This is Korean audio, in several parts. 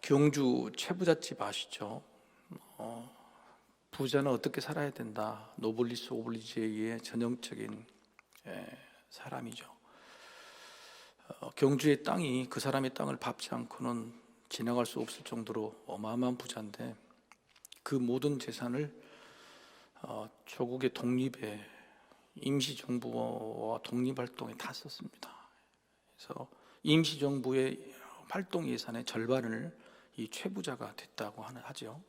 경주 최부잣집 아시죠? 부자는 어떻게 살아야 된다. 노블리스 오블리주의 전형적인 사람이죠. 경주의 땅이 그 사람의 땅을 밟지 않고는 지나갈 수 없을 정도로 어마어마한 부자인데 그 모든 재산을 조국의 독립에 임시정부와 독립활동에 다 썼습니다. 그래서 임시정부의 활동 예산의 절반을 이 최부자가 됐다고 하죠.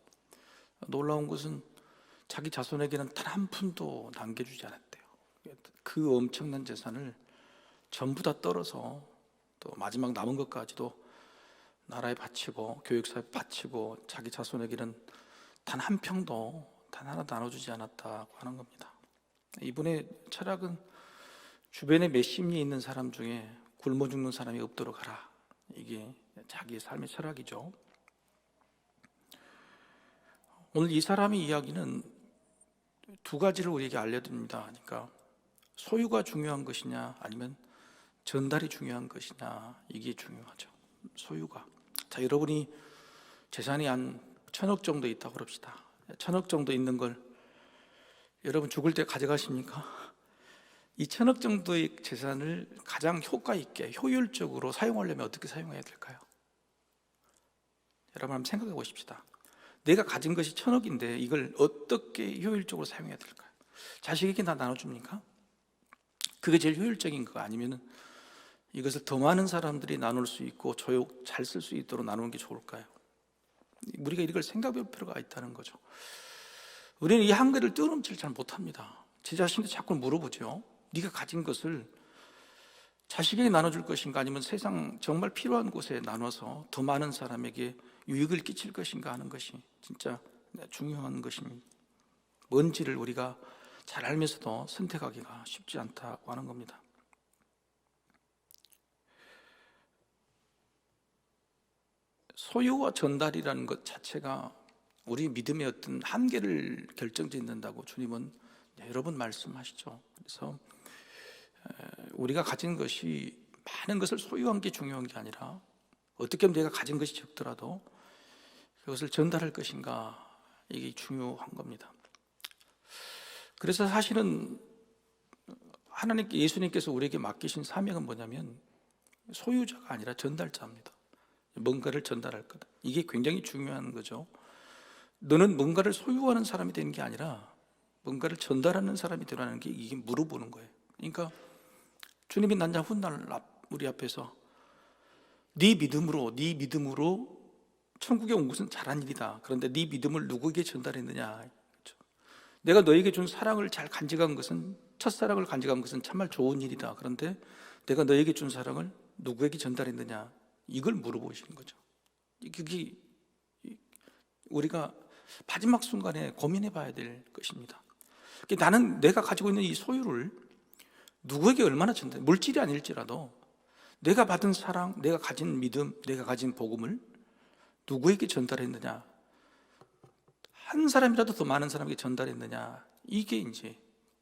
놀라운 것은 자기 자손에게는 단 한 푼도 남겨주지 않았대요. 그 엄청난 재산을 전부 다 떨어서 또 마지막 남은 것까지도 나라에 바치고 교육사에 바치고 자기 자손에게는 단 한 평도 단 하나 나눠주지 않았다고 하는 겁니다. 이분의 철학은 주변에 몇십 리 있는 사람 중에 굶어 죽는 사람이 없도록 하라. 이게 자기의 삶의 철학이죠. 오늘 이 사람의 이야기는 두 가지를 우리에게 알려드립니다. 그러니까 소유가 중요한 것이냐 아니면 전달이 중요한 것이냐, 이게 중요하죠. 소유가. 자, 여러분이 재산이 한 1,000억 정도 있다고 그럽시다. 1,000억 정도 있는 걸 여러분 죽을 때 가져가십니까? 이 1,000억 정도의 재산을 가장 효과 있게 효율적으로 사용하려면 어떻게 사용해야 될까요? 여러분 한번 생각해 보십시다. 내가 가진 것이 1,000억인데 이걸 어떻게 효율적으로 사용해야 될까요? 자식에게 다 나눠줍니까? 그게 제일 효율적인 거 아니면 이것을 더 많은 사람들이 나눌 수 있고 잘 쓸 수 있도록 나누는 게 좋을까요? 우리가 이걸 생각해 볼 필요가 있다는 거죠. 우리는 이 한계를 뛰어넘지를 잘 못합니다. 제 자신한테 자꾸 물어보죠. 네가 가진 것을 자식에게 나눠줄 것인가 아니면 세상 정말 필요한 곳에 나눠서 더 많은 사람에게 유익을 끼칠 것인가 하는 것이 진짜 중요한 것입니다. 뭔지를 우리가 잘 알면서도 선택하기가 쉽지 않다고 하는 겁니다. 소유와 전달이라는 것 자체가 우리 믿음의 어떤 한계를 결정짓는다고 주님은 여러 번 말씀하시죠. 그래서 우리가 가진 것이 많은 것을 소유한 게 중요한 게 아니라 어떻게 하면 내가 가진 것이 적더라도 그것을 전달할 것인가, 이게 중요한 겁니다. 그래서 사실은 예수님께서 우리에게 맡기신 사명은 뭐냐면 소유자가 아니라 전달자입니다. 뭔가를 전달할 거다. 이게 굉장히 중요한 거죠. 너는 뭔가를 소유하는 사람이 되는 게 아니라 뭔가를 전달하는 사람이 되라는 게 이게 물어보는 거예요. 그러니까 주님이 난자 훗날 우리 앞에서 네 믿음으로 천국에 온 것은 잘한 일이다. 그런데 네 믿음을 누구에게 전달했느냐. 그렇죠? 내가 너에게 준 사랑을 잘 간직한 것은, 첫사랑을 간직한 것은 정말 좋은 일이다. 그런데 내가 너에게 준 사랑을 누구에게 전달했느냐, 이걸 물어보시는 거죠. 그게 우리가 마지막 순간에 고민해 봐야 될 것입니다. 나는 내가 가지고 있는 이 소유를 누구에게 얼마나 전달, 물질이 아닐지라도 내가 받은 사랑, 내가 가진 믿음, 내가 가진 복음을 누구에게 전달했느냐, 한 사람이라도 더 많은 사람에게 전달했느냐, 이게 이제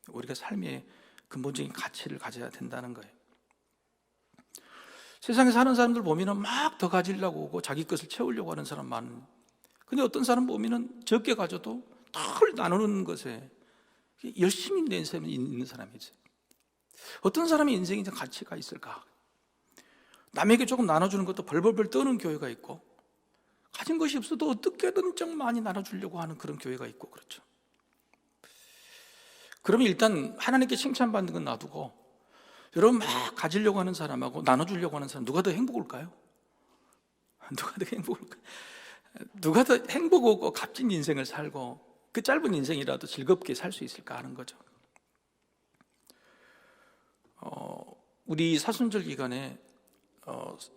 우리가 삶의 근본적인 가치를 가져야 된다는 거예요. 세상에 사는 사람들 보면은 막 더 가지려고 하고 자기 것을 채우려고 하는 사람 많은. 근데 어떤 사람 보면은 적게 가져도 덜 나누는 것에 열심히 낸 사람이 있는 사람이 있어요. 어떤 사람의 인생에 가치가 있을까? 남에게 조금 나눠주는 것도 벌벌벌 떠는 교회가 있고, 가진 것이 없어도 어떻게든 좀 많이 나눠주려고 하는 그런 교회가 있고, 그렇죠. 그러면 일단 하나님께 칭찬받는 건 놔두고 여러분 막 가지려고 하는 사람하고 나눠주려고 하는 사람, 누가 더 행복할까요? 누가 더 행복할까요? 누가 더 행복하고 값진 인생을 살고 그 짧은 인생이라도 즐겁게 살 수 있을까 하는 거죠. 우리 사순절 기간에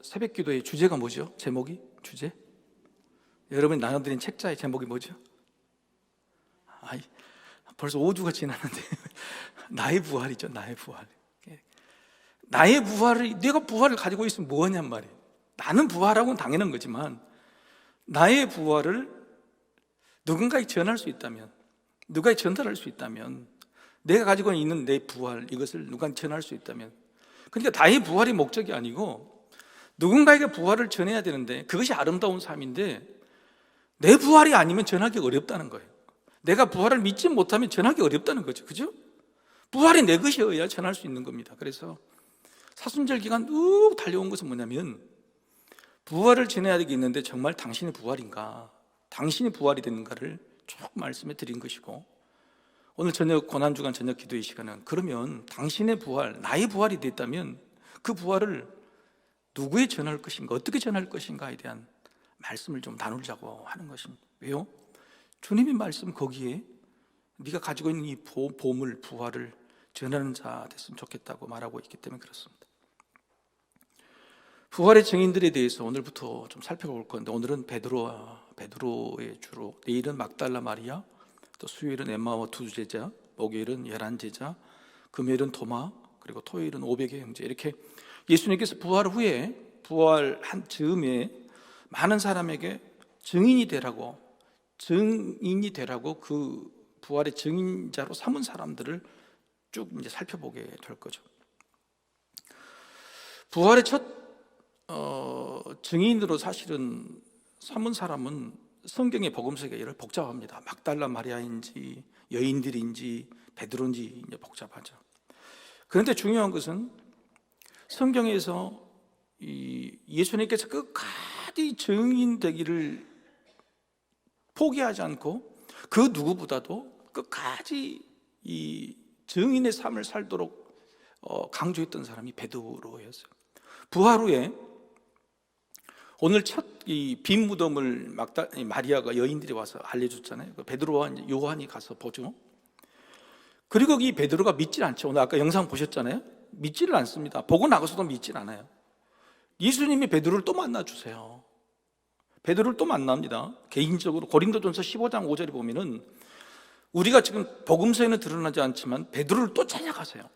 새벽 기도의 주제가 뭐죠? 제목이? 주제? 여러분이 나눠드린 책자의 제목이 뭐죠? 벌써 5주가 지났는데 나의 부활이죠. 나의 부활. 나의 부활을, 내가 부활을 가지고 있으면 뭐하냔 말이에요. 나는 부활하고는 당연한 거지만 나의 부활을 누군가에게 전할 수 있다면, 누가에게 전달할 수 있다면, 내가 가지고 있는 내 부활, 이것을 누군가에게 전할 수 있다면, 그러니까 나의 부활이 목적이 아니고 누군가에게 부활을 전해야 되는데 그것이 아름다운 삶인데 내 부활이 아니면 전하기 어렵다는 거예요. 내가 부활을 믿지 못하면 전하기 어렵다는 거죠. 그죠? 부활이 내 것이어야 전할 수 있는 겁니다. 그래서 사순절 기간 쭉 달려온 것은 뭐냐면 부활을 전해야 되겠는데 정말 당신의 부활인가? 당신이 부활이 됐는가를 쭉 말씀해 드린 것이고, 오늘 저녁 고난주간 저녁 기도의 시간은 그러면 당신의 부활, 나의 부활이 됐다면 그 부활을 누구에 전할 것인가, 어떻게 전할 것인가에 대한 말씀을 좀 나누자고 하는 것입니다. 왜요? 주님의 말씀 거기에 네가 가지고 있는 이 보물, 부활을 전하는 자 됐으면 좋겠다고 말하고 있기 때문에 그렇습니다. 부활의 증인들에 대해서 오늘부터 좀 살펴볼 건데, 오늘은 베드로의 주로, 내일은 막달라 마리아, 또 수요일은 엠마와 두 제자, 목요일은 11제자, 금요일은 토마, 그리고 토요일은 500의 형제. 이렇게 예수님께서 부활 후에, 부활한 즈음에 많은 사람에게 증인이 되라고 그 부활의 증인자로 삼은 사람들을 쭉 이제 살펴보게 될 거죠. 부활의 첫 증인으로 사실은 삼은 사람은 성경의 복음서가 여러 복잡합니다. 막달라 마리아인지 여인들인지 베드로인지 이제 복잡하죠. 그런데 중요한 것은 성경에서 예수님께서 끝까지 증인되기를 포기하지 않고 그 누구보다도 끝까지 이 증인의 삶을 살도록 강조했던 사람이 베드로였어요. 부활 후에 오늘 첫 이 빈 무덤을 마리아가 여인들이 와서 알려줬잖아요. 베드로와 요한이 가서 보죠. 그리고 이 베드로가 믿질 않죠. 오늘 아까 영상 보셨잖아요. 믿지를 않습니다. 보고 나가서도 믿질 않아요. 예수님이 베드로를 또 만나주세요. 베드로를 또 만납니다. 개인적으로 고린도전서 15장 5절에 보면은 우리가 지금 복음서에는 드러나지 않지만 베드로를 또 찾아가세요.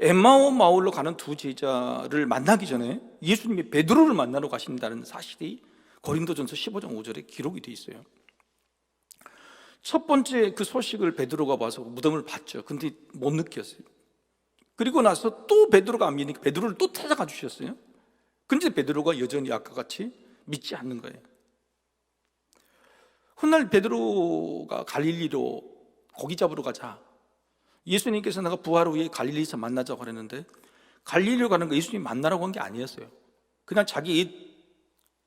엠마오 마을로 가는 두 제자를 만나기 전에 예수님이 베드로를 만나러 가신다는 사실이 고린도전서 15장 5절에 기록이 되어 있어요. 첫 번째 그 소식을 베드로가 봐서 무덤을 봤죠. 근데 못 느꼈어요. 그리고 나서 또 베드로가 안 믿으니까 베드로를 또 찾아가 주셨어요. 근데 베드로가 여전히 아까 같이 믿지 않는 거예요. 훗날 베드로가 갈릴리로 고기 잡으러 가자. 예수님께서 내가 부활 후에 갈릴리에서 만나자고 그랬는데 갈릴리로 가는 거 예수님 만나라고 한 게 아니었어요. 그냥 자기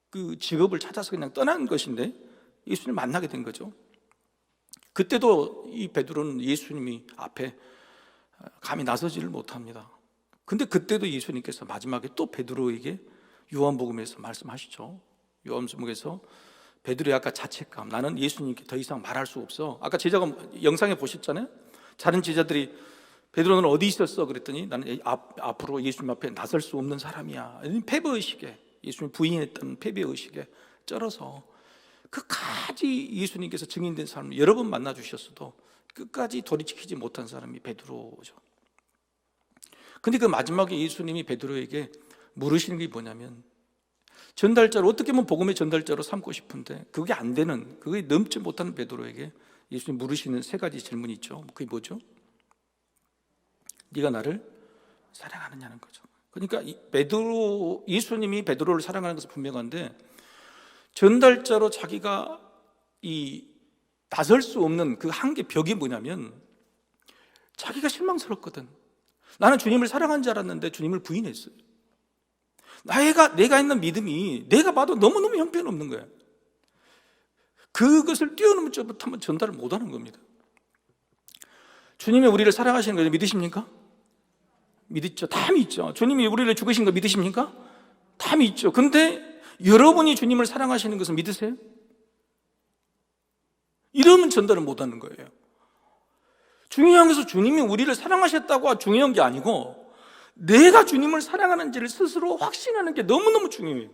그 직업을 찾아서 그냥 떠난 것인데 예수님 만나게 된 거죠. 그때도 이 베드로는 예수님이 앞에 감히 나서지를 못합니다. 근데 그때도 예수님께서 마지막에 또 베드로에게 요한복음에서 말씀하시죠. 요한복음에서 베드로의 아까 자책감, 나는 예수님께 더 이상 말할 수 없어. 아까 제자가 영상에 보셨잖아요. 다른 제자들이 베드로는 어디 있었어? 그랬더니 나는 앞으로 예수님 앞에 나설 수 없는 사람이야. 패배의식에, 예수님 부인했던 패배의식에 쩔어서 끝까지 예수님께서 증인된 사람을 여러 번 만나주셨어도 끝까지 돌이키지 못한 사람이 베드로죠. 근데 그 마지막에 예수님이 베드로에게 물으시는 게 뭐냐면, 전달자로, 어떻게 보면 복음의 전달자로 삼고 싶은데 그게 안 되는, 그게 넘지 못하는 베드로에게 예수님 물으시는 세 가지 질문이 있죠. 그게 뭐죠? 네가 나를 사랑하느냐는 거죠. 그러니까 예수님이 베드로를 사랑하는 것은 분명한데, 전달자로 자기가 나설 수 없는 그 한계 벽이 뭐냐면, 자기가 실망스럽거든. 나는 주님을 사랑한 줄 알았는데 주님을 부인했어요. 내가 있는 믿음이 내가 봐도 너무너무 형편없는 거예요. 그것을 뛰어넘을 적부터 전달을 못하는 겁니다. 주님이 우리를 사랑하시는 거 믿으십니까? 믿죠. 다 믿죠. 주님이 우리를 죽으신 거 믿으십니까? 다 믿죠. 근데 여러분이 주님을 사랑하시는 것을 믿으세요? 이러면 전달을 못하는 거예요. 중요한 것은 주님이 우리를 사랑하셨다고 중요한 게 아니고 내가 주님을 사랑하는지를 스스로 확신하는 게 너무너무 중요해요.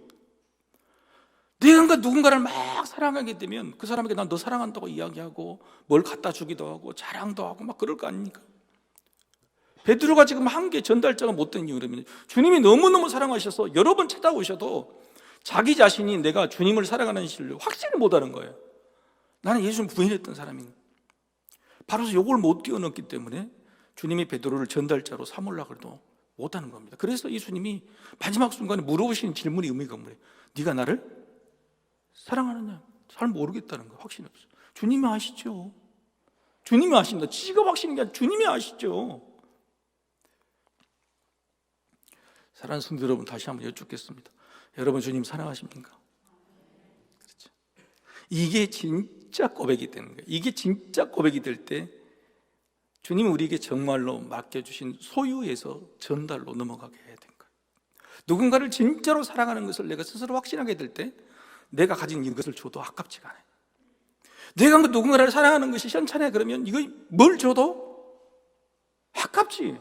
내가 누군가를 막 사랑하게 되면 그 사람에게 난 너 사랑한다고 이야기하고 뭘 갖다 주기도 하고 자랑도 하고 막 그럴 거 아닙니까? 베드로가 지금 한 게 전달자가 못된 이유라면, 주님이 너무너무 사랑하셔서 여러 번 찾아오셔도 자기 자신이 내가 주님을 사랑하는 실을 확신을 못하는 거예요. 나는 예수님 부인했던 사람인, 바로 이걸 못 뛰어넘기 때문에 주님이 베드로를 전달자로 삼으려고 해도 못하는 겁니다. 그래서 예수님이 마지막 순간에 물어보시는 질문이 의미가 없는 거예요. 네가 나를 사랑하느냐? 잘 모르겠다는 거예요. 확신이 없어요. 주님이 아시죠. 주님이 아십니다. 지가 확신인 게 아니라 주님이 아시죠. 사랑하는 성도 여러분, 다시 한번 여쭙겠습니다. 여러분 주님 사랑하십니까? 그렇죠. 이게 진짜 고백이 되는 거예요. 이게 진짜 고백이 될 때 주님이 우리에게 정말로 맡겨주신 소유에서 전달로 넘어가게 해야 되는 거예요. 누군가를 진짜로 사랑하는 것을 내가 스스로 확신하게 될 때 내가 가진 이것을 줘도 아깝지가 않아요. 내가 누군가를 사랑하는 것이 현찬해 그러면 이거 뭘 줘도 아깝지.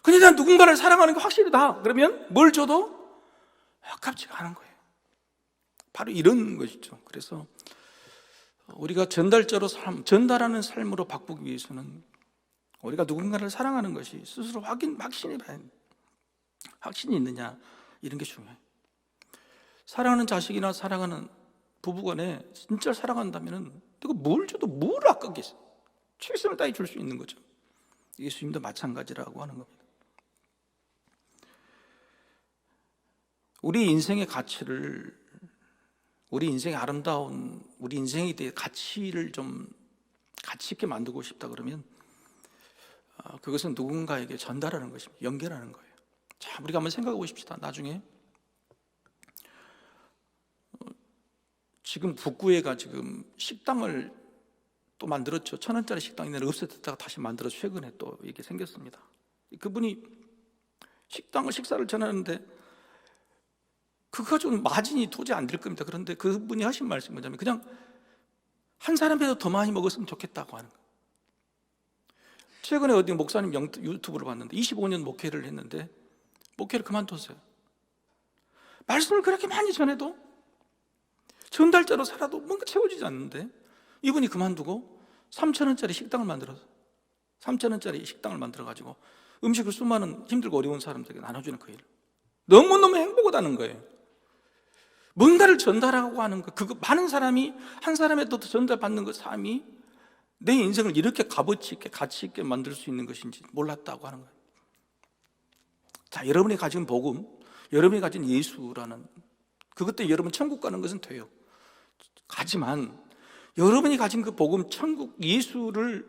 근데 난 누군가를 사랑하는 게 확실하다 그러면 뭘 줘도 아깝지가 않은 거예요. 바로 이런 것이죠. 그래서 우리가 전달자로 전달하는 삶으로 바꾸기 위해서는 우리가 누군가를 사랑하는 것이 스스로 확신이 있느냐 이런 게 중요해요. 사랑하는 자식이나 사랑하는 부부간에 진짜 사랑한다면 내가 뭘 줘도 뭘 아깝겠어. 최선을 다해 줄 수 있는 거죠. 예수님도 마찬가지라고 하는 겁니다. 우리 인생의 가치를, 우리 인생의 아름다운 우리 인생에 대해 가치를 좀 가치 있게 만들고 싶다 그러면 그것은 누군가에게 전달하는 것입니다. 연결하는 거예요. 자, 우리가 한번 생각해 보십시다. 나중에 지금 북구에가 지금 식당을 또 만들었죠. 1,000원짜리 식당이 없어졌다가 다시 만들어서 최근에 또 이게 생겼습니다. 그분이 식사를 전하는데 그거 좀 마진이 도저히 안 될 겁니다. 그런데 그분이 하신 말씀이 뭐냐면 그냥 한 사람이라도 더 많이 먹었으면 좋겠다고 하는 거예요. 최근에 어디 목사님 유튜브를 봤는데 25년 목회를 했는데 목회를 그만뒀어요. 말씀을 그렇게 많이 전해도 전달자로 살아도 뭔가 채워지지 않는데 이분이 그만두고 3,000원짜리 식당을 만들어서 3,000원짜리 식당을 만들어가지고 음식을 수많은 힘들고 어려운 사람들에게 나눠주는 그 일. 너무너무 행복하다는 거예요. 뭔가를 전달하고 하는 거, 그거 많은 사람이 한 사람에 또 전달받는 그 삶이 내 인생을 이렇게 값어치 있게 가치 있게 만들 수 있는 것인지 몰랐다고 하는 거예요. 자, 여러분이 가진 복음, 여러분이 가진 예수라는 그것 때문에 여러분 천국 가는 것은 돼요. 하지만 여러분이 가진 그 복음, 천국, 예수를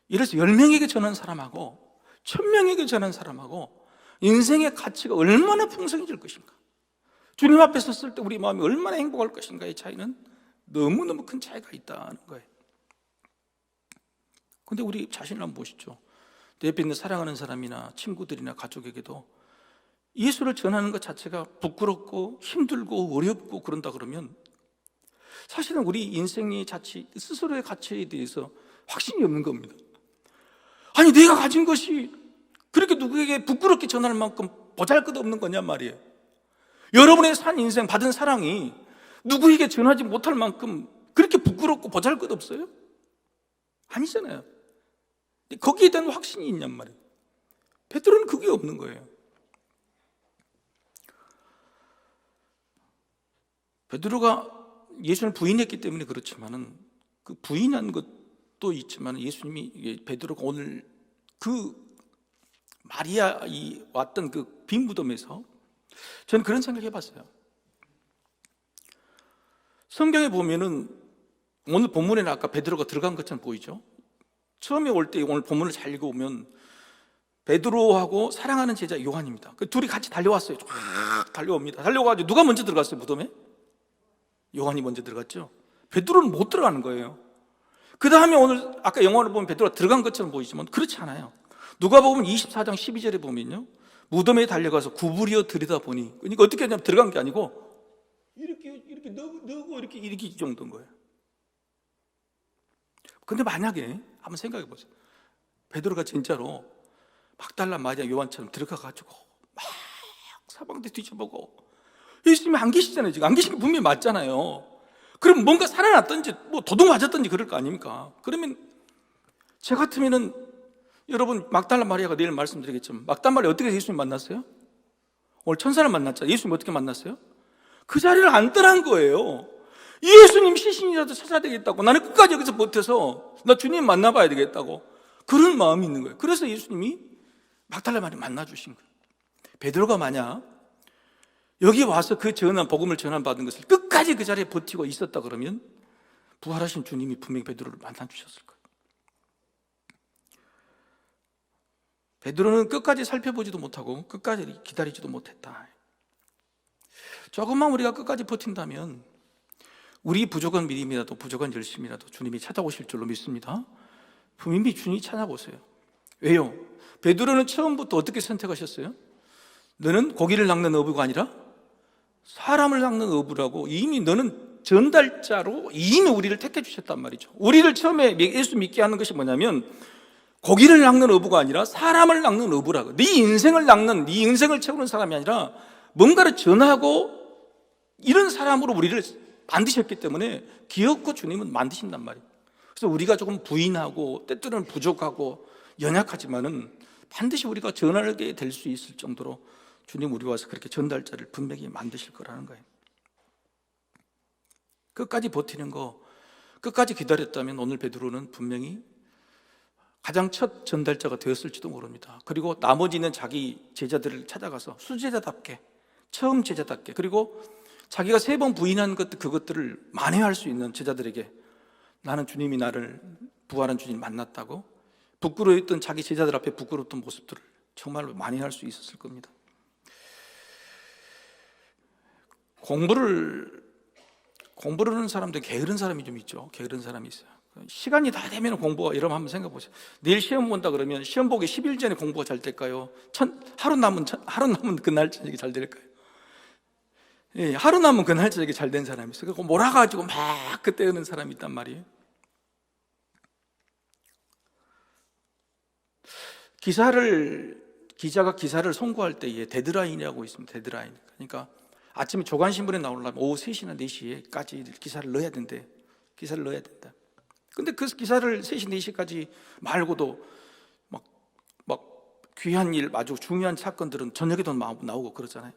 이래서 10명에게 전한 사람하고 1,000명에게 전한 사람하고 인생의 가치가 얼마나 풍성해질 것인가, 주님 앞에 섰을 때 우리 마음이 얼마나 행복할 것인가의 차이는 너무너무 큰 차이가 있다는 거예요. 그런데 우리 자신을 한번 보시죠. 내 옆에 있는 사랑하는 사람이나 친구들이나 가족에게도 예수를 전하는 것 자체가 부끄럽고 힘들고 어렵고 그런다 그러면 사실은 우리 인생의 자치, 스스로의 가치에 대해서 확신이 없는 겁니다. 아니, 내가 가진 것이 그렇게 누구에게 부끄럽게 전할 만큼 보잘것없는 거냐 말이에요. 여러분의 산 인생 받은 사랑이 누구에게 전하지 못할 만큼 그렇게 부끄럽고 보잘것없어요? 아니잖아요. 거기에 대한 확신이 있냔 말이에요. 베드로는 그게 없는 거예요. 베드로가 예수를 부인했기 때문에 그렇지만은 그 부인한 것도 있지만 예수님이 베드로가 오늘 그 마리아 왔던 그 빈 무덤에서 저는 그런 생각을 해봤어요. 성경에 보면은 오늘 본문에는 아까 베드로가 들어간 것처럼 보이죠. 처음에 올 때 오늘 본문을 잘 읽어보면 베드로하고 사랑하는 제자 요한입니다. 그 둘이 같이 달려왔어요. 쫙 달려옵니다. 달려와가지고 누가 먼저 들어갔어요? 무덤에? 요한이 먼저 들어갔죠. 베드로는 못 들어가는 거예요. 그 다음에 오늘 아까 영화를 보면 베드로가 들어간 것처럼 보이지만 그렇지 않아요. 누가복음 24장 12절에 보면요, 무덤에 달려가서 구부려 들여다보니, 그러니까 어떻게 하냐면 들어간 게 아니고 이렇게 넣고 이렇게 이 정도인 거예요. 근데 만약에 한번 생각해 보세요. 베드로가 진짜로 막달라 마리아 요한처럼 들어가가지고 막 사방대 뒤져보고, 예수님이 안 계시잖아요. 지금 안 계신 게 분명히 맞잖아요. 그럼 뭔가 살아났든지 뭐 도둑 맞았든지 그럴 거 아닙니까? 그러면 제 같으면은, 여러분 막달라 마리아가 내일 말씀드리겠지만 막달라 마리아 어떻게 예수님 만났어요? 오늘 천사를 만났잖아요. 예수님 어떻게 만났어요? 그 자리를 안 떠난 거예요. 예수님 시신이라도 찾아야 되겠다고, 나는 끝까지 여기서 버텨서 나 주님 만나봐야 되겠다고, 그런 마음이 있는 거예요. 그래서 예수님이 막달라만이 만나주신 거예요. 베드로가 만약 여기 와서 그 복음을 전환받은 것을 끝까지 그 자리에 버티고 있었다 그러면 부활하신 주님이 분명히 베드로를 만나주셨을 거예요. 베드로는 끝까지 살펴보지도 못하고 끝까지 기다리지도 못했다. 조금만 우리가 끝까지 버틴다면 우리 부족한 믿음이라도 부족한 열심이라도 주님이 찾아오실 줄로 믿습니다. 분명히 주님이 찾아오세요. 왜요? 베드로는 처음부터 어떻게 선택하셨어요? 너는 고기를 낚는 어부가 아니라 사람을 낚는 어부라고 이미 너는 전달자로 이미 우리를 택해 주셨단 말이죠. 우리를 처음에 예수 믿게 하는 것이 뭐냐면 고기를 낚는 어부가 아니라 사람을 낚는 어부라고. 네 인생을 낚는, 네 인생을 채우는 사람이 아니라 뭔가를 전하고 이런 사람으로 우리를 만드셨기 때문에 기어코 주님은 만드신단 말이에요. 그래서 우리가 조금 부인하고 때때로는 부족하고 연약하지만은 반드시 우리가 전하게 될 수 있을 정도로 주님 우리 와서 그렇게 전달자를 분명히 만드실 거라는 거예요. 끝까지 버티는 거, 끝까지 기다렸다면 오늘 베드로는 분명히 가장 첫 전달자가 되었을지도 모릅니다. 그리고 나머지는 자기 제자들을 찾아가서 수제자답게, 처음 제자답게, 그리고 자기가 3번 부인한 그것들을 만회할 수 있는 제자들에게 나는 주님이 나를 부활한 주님 만났다고 부끄러워했던 자기 제자들 앞에 부끄러웠던 모습들을 정말로 만회할 수 있었을 겁니다. 공부를 하는 사람들 게으른 사람이 좀 있죠. 게으른 사람이 있어요. 시간이 다 되면 공부가 이러면 한번 생각해 보세요. 내일 시험 본다 그러면 시험 보기 10일 전에 공부가 잘 될까요? 하루 남은 그날 저녁에 잘 될까요? 예, 하루 남은 그날 저녁에 잘 된 사람이 있어요. 그거 몰아가지고 막 그때 하는 사람이 있단 말이에요. 기자가 기사를 송고할 때에 데드라인이라고 있습니다. 데드라인. 그러니까 아침에 조간신문에 나오려면 오후 3시나 4시까지 기사를 넣어야 된대. 기사를 넣어야 된다. 근데 그 기사를 3시, 4시까지 말고도 막 귀한 일, 아주 중요한 사건들은 저녁에도 나오고 그러잖아요.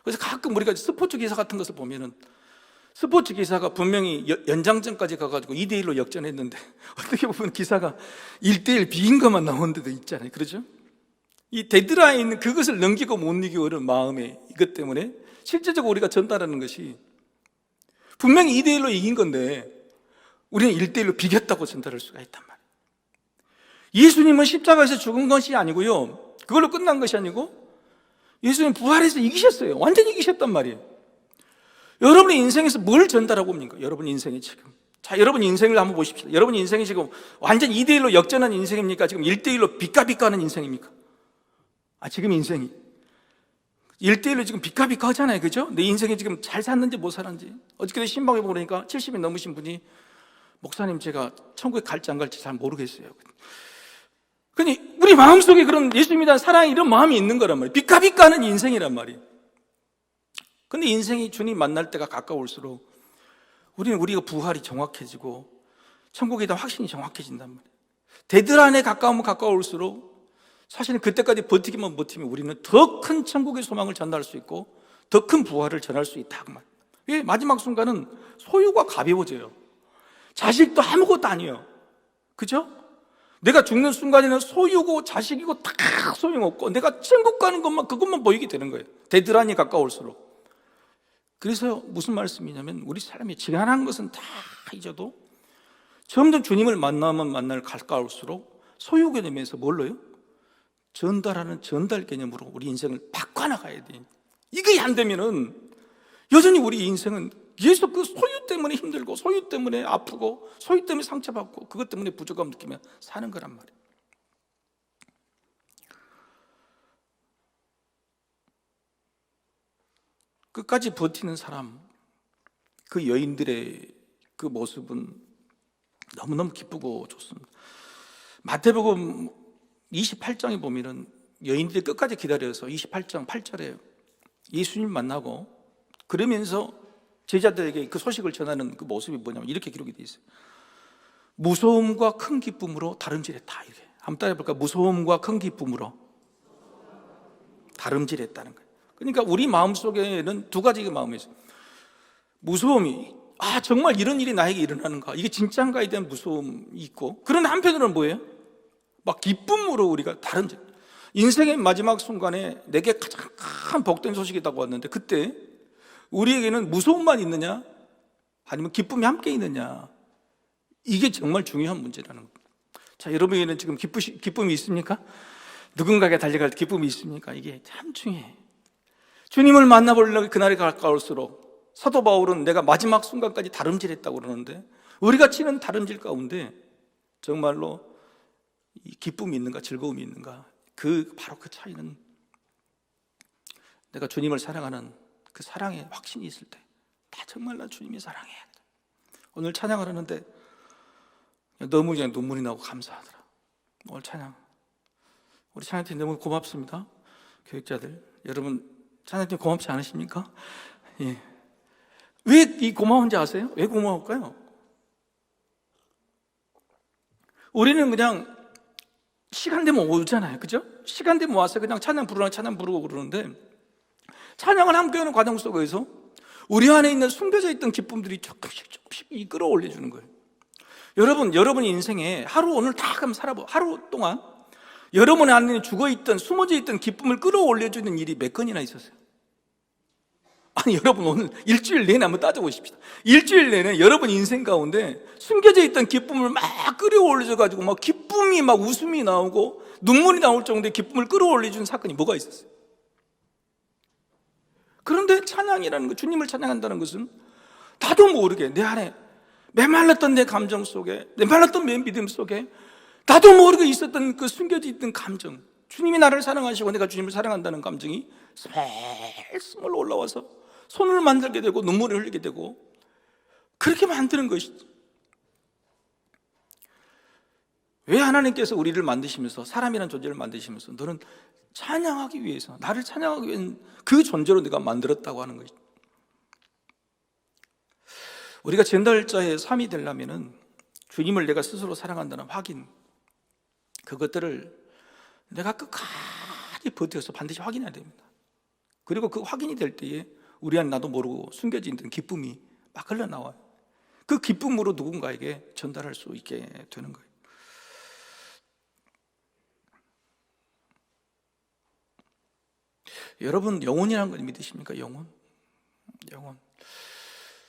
그래서 가끔 우리가 스포츠 기사 같은 것을 보면은 스포츠 기사가 분명히 연장전까지 가가지고 2대1로 역전했는데 어떻게 보면 기사가 1대1 비긴 것만 나온 데도 있잖아요. 그렇죠? 이 데드라인 그것을 넘기고 못 이기고 어려운 마음에 이것 때문에 실제적으로 우리가 전달하는 것이 분명히 2대1로 이긴 건데 우리는 1대1로 비겼다고 전달할 수가 있단 말이에요. 예수님은 십자가에서 죽은 것이 아니고요, 그걸로 끝난 것이 아니고 예수님 부활해서 이기셨어요. 완전히 이기셨단 말이에요. 여러분의 인생에서 뭘 전달하고 옵니까? 여러분 인생이 지금, 자, 여러분 인생을 한번 보십시오. 여러분 인생이 지금 완전 2대1로 역전한 인생입니까? 지금 1대1로 비까비까 하는 인생입니까? 지금 인생이 1대1로 지금 비까비까 하잖아요. 그죠? 내 인생이 지금 잘 샀는지 못 살았는지. 어저께 신방에 보니까 70이 넘으신 분이 목사님 제가 천국에 갈지 안 갈지 잘 모르겠어요. 그러니 우리 마음속에 그런 예수님에 대한 사랑, 이런 마음이 있는 거란 말이에요. 비까비까 하는 인생이란 말이에요. 근데 인생이 주님 만날 때가 가까울수록 우리가 부활이 정확해지고 천국에 대한 확신이 정확해진단 말이에요. 데드라인에 가까우면 가까울수록 사실은 그때까지 버티기만 버티면 우리는 더 큰 천국의 소망을 전달할 수 있고 더 큰 부활을 전할 수 있다 그 말이에요. 왜? 마지막 순간은 소유가 가벼워져요. 자식도 아무것도 아니에요. 그죠? 내가 죽는 순간에는 소유고 자식이고 다 소용없고 내가 천국 가는 그것만 보이게 되는 거예요. 데드라인이 가까울수록. 그래서 무슨 말씀이냐면 우리 삶이 지간한 것은 다 잊어도 점점 주님을 만날 가까울수록 소유 개념에서 뭘로요? 전달하는 전달 개념으로 우리 인생을 바꿔나가야 돼. 이게 안 되면은 여전히 우리 인생은 계속 그 소유 때문에 힘들고 소유 때문에 아프고 소유 때문에 상처받고 그것 때문에 부족감 느끼며 사는 거란 말이에요. 끝까지 버티는 사람, 그 여인들의 그 모습은 너무너무 기쁘고 좋습니다. 마태복음 28장에 보면은 여인들이 끝까지 기다려서 28장 8절에 예수님 만나고 그러면서 제자들에게 그 소식을 전하는 그 모습이 뭐냐면 이렇게 기록이 되어 있어요. 무서움과 큰 기쁨으로 다름질했다. 이렇게 한번 따라해볼까? 무서움과 큰 기쁨으로 다름질했다는 거예요. 그러니까 우리 마음속에는 두 가지의 마음이 있어요. 무서움이 정말 이런 일이 나에게 일어나는가, 이게 진짜인가에 대한 무서움이 있고, 그런 한편으로는 뭐예요? 막 기쁨으로 우리가 다름질. 인생의 마지막 순간에 내게 가장 큰 복된 소식이 있다고 왔는데, 그때 우리에게는 무서움만 있느냐 아니면 기쁨이 함께 있느냐, 이게 정말 중요한 문제라는 겁니다. 자, 여러분에게는 지금 기쁨이 있습니까? 누군가에게 달려갈 때 기쁨이 있습니까? 이게 참 중요해. 주님을 만나보려고 그날이 가까울수록 사도 바울은 내가 마지막 순간까지 다름질했다고 그러는데, 우리가 치는 다름질 가운데 정말로 이 기쁨이 있는가 즐거움이 있는가, 바로 그 차이는 내가 주님을 사랑하는 그 사랑의 확신이 있을 때, 다 정말 나 주님이 사랑해. 오늘 찬양을 하는데 너무 그냥 눈물이 나고 감사하더라. 오늘 찬양, 우리 찬양팀 너무 고맙습니다. 교육자들 여러분, 찬양팀 고맙지 않으십니까? 예. 왜 이 고마운지 아세요? 왜 고마울까요? 우리는 그냥 시간 되면 오잖아요, 그죠? 시간 되면 와서 그냥 찬양 부르나 찬양 부르고 그러는데, 찬양을 함께하는 과정 속에서 우리 안에 있는 숨겨져 있던 기쁨들이 조금씩 이끌어올려 주는 거예요. 여러분 인생에 오늘 다 한번 살아보, 하루 동안 여러분 안에 죽어있던, 숨어져 있던 기쁨을 끌어올려 주는 일이 몇 건이나 있었어요? 아니, 여러분 오늘 일주일 내내 한번 따져보십시다. 일주일 내내 여러분 인생 가운데 숨겨져 있던 기쁨을 막 끌어올려줘가지고 막 기쁨이 막 웃음이 나오고 눈물이 나올 정도의 기쁨을 끌어올려주는 사건이 뭐가 있었어요? 그런데 찬양이라는 것, 주님을 찬양한다는 것은 나도 모르게 내 안에 메말랐던 내 감정 속에, 메말랐던 내 믿음 속에 나도 모르게 있었던 그 숨겨져 있던 감정, 주님이 나를 사랑하시고 내가 주님을 사랑한다는 감정이 스멀스멀 올라와서 손을 만들게 되고 눈물을 흘리게 되고, 그렇게 만드는 것이죠. 왜 하나님께서 우리를 만드시면서, 사람이라는 존재를 만드시면서 너는 찬양하기 위해서, 나를 찬양하기 위한 그 존재로 내가 만들었다고 하는 것이죠. 우리가 전달자의 삶이 되려면은 주님을 내가 스스로 사랑한다는 확인, 그것들을 내가 끝까지 버텨서 반드시 확인해야 됩니다. 그리고 그 확인이 될 때에 우리 안에 나도 모르고 숨겨져 있는 기쁨이 막 흘러나와요. 그 기쁨으로 누군가에게 전달할 수 있게 되는 거예요. 여러분, 영혼이라는 걸 믿으십니까? 영혼.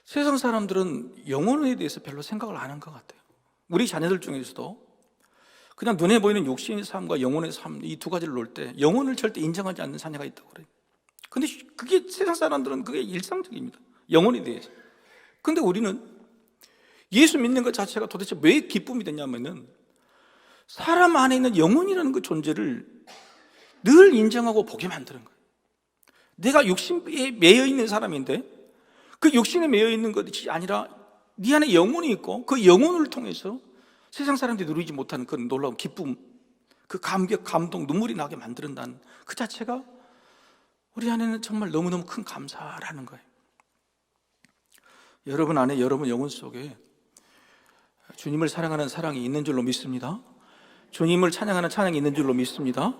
세상 사람들은 영혼에 대해서 별로 생각을 안 한 것 같아요. 우리 자녀들 중에서도 그냥 눈에 보이는 욕심의 삶과 영혼의 삶, 이 두 가지를 놓을 때 영혼을 절대 인정하지 않는 자녀가 있다고 그래요. 근데 그게 세상 사람들은 그게 일상적입니다. 영혼에 대해서. 근데 우리는 예수 믿는 것 자체가 도대체 왜 기쁨이 되냐면은 사람 안에 있는 영혼이라는 그 존재를 늘 인정하고 보게 만드는 거예요. 내가 욕심에 매여 있는 사람인데 그 욕심에 매여 있는 것이 아니라 네 안에 영혼이 있고 그 영혼을 통해서 세상 사람들이 누리지 못하는 그 놀라운 기쁨, 그 감격, 감동, 눈물이 나게 만든다는 그 자체가 우리 안에는 정말 너무너무 큰 감사라는 거예요. 여러분 안에, 여러분 영혼 속에 주님을 사랑하는 사랑이 있는 줄로 믿습니다. 주님을 찬양하는 찬양이 있는 줄로 믿습니다.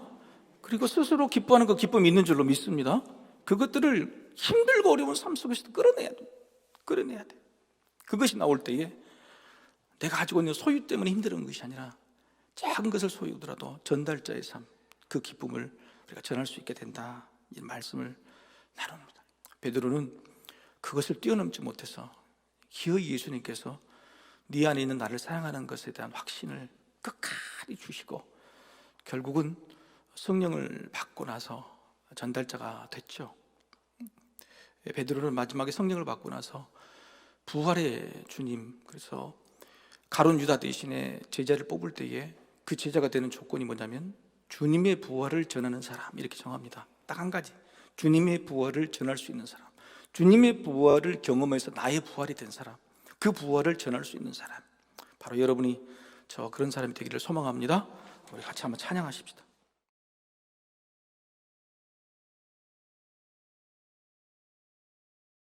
그리고 스스로 기뻐하는 그 기쁨이 있는 줄로 믿습니다. 그것들을 힘들고 어려운 삶 속에서도 끌어내야 돼. 그것이 나올 때에 내가 가지고 있는 소유 때문에 힘든 것이 아니라 작은 것을 소유하더라도 전달자의 삶, 그 기쁨을 우리가 전할 수 있게 된다, 이 말씀을 나눕니다. 베드로는 그것을 뛰어넘지 못해서 기어이 예수님께서 네 안에 있는 나를 사랑하는 것에 대한 확신을 끝까지 주시고 결국은 성령을 받고 나서 전달자가 됐죠. 베드로는 마지막에 성령을 받고 나서 부활의 주님, 그래서 가룟 유다 대신에 제자를 뽑을 때에 그 제자가 되는 조건이 뭐냐면 주님의 부활을 전하는 사람, 이렇게 정합니다. 딱 한 가지, 주님의 부활을 전할 수 있는 사람, 주님의 부활을 경험해서 나의 부활이 된 사람, 그 부활을 전할 수 있는 사람, 바로 여러분이 그런 사람이 되기를 소망합니다. 우리 같이 한번 찬양하십시다.